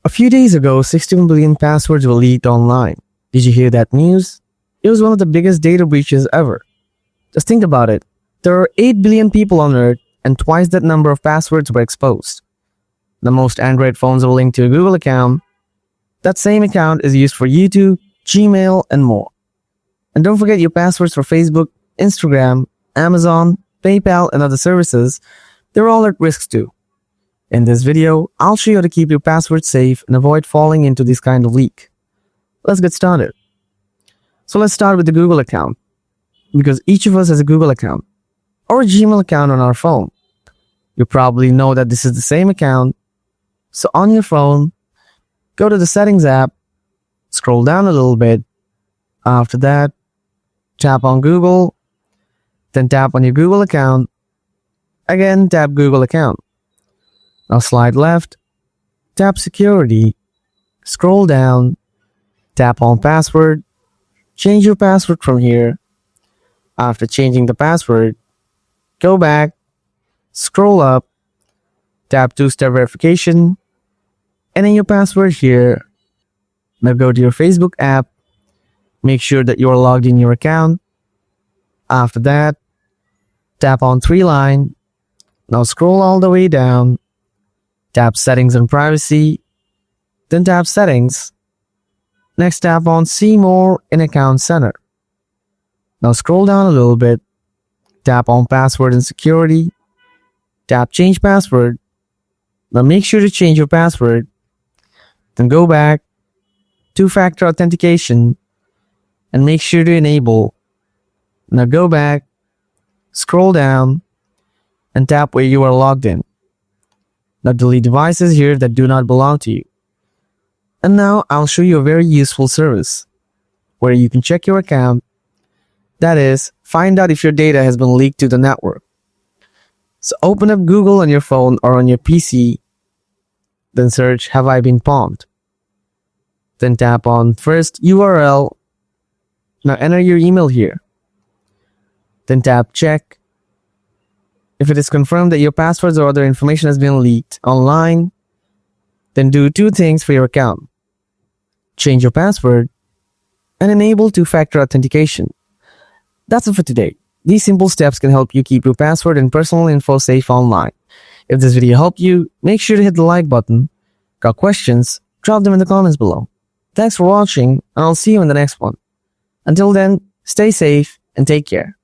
A few days ago, 61 billion passwords were leaked online. Did you hear that news? It was one of the biggest data breaches ever. Just think about it. There are 8 billion people on Earth, and twice that number of passwords were exposed. The most Android phones are linked to a Google account. That same account is used for YouTube, Gmail, and more. And don't forget your passwords for Facebook, Instagram, Amazon, PayPal, and other services. They're all at risk too. In this video, I'll show you how to keep your passwords safe and avoid falling into this kind of leak. Let's get started. So let's start with the Google account, because each of us has a Google account or a Gmail account on our phone. You probably know that this is the same account. So on your phone, go to the Settings app, scroll down a little bit. After that, tap on Google, then tap on your Google account. Again, tap Google account. Now slide left, tap Security, scroll down, tap on Password, change your password from here. After changing the password, go back, scroll up, tap two-step verification, enter your password here. Now go to your Facebook app, make sure that you are logged in your account. After that, tap on 3-line, now scroll all the way down, tap Settings and Privacy, then tap Settings. Next, tap on See More in Account Center. Now scroll down a little bit, tap on Password and Security, tap Change Password. Now make sure to change your password, then go back, two-factor authentication, and make sure to enable. Now go back, scroll down, and tap where you are logged in. Now delete devices here that do not belong to you. And now I'll show you a very useful service where you can check your account. That is, find out if your data has been leaked to the network. So open up Google on your phone or on your PC, then search Have I Been Palmed? Then tap on first URL. Now enter your email here. Then tap Check. If it is confirmed that your passwords or other information has been leaked online, then do two things for your account. Change your password and enable two-factor authentication. That's it for today. These simple steps can help you keep your password and personal info safe online. If this video helped you, make sure to hit the like button. Got questions? Drop them in the comments below. Thanks for watching, and I'll see you in the next one. Until then, stay safe and take care.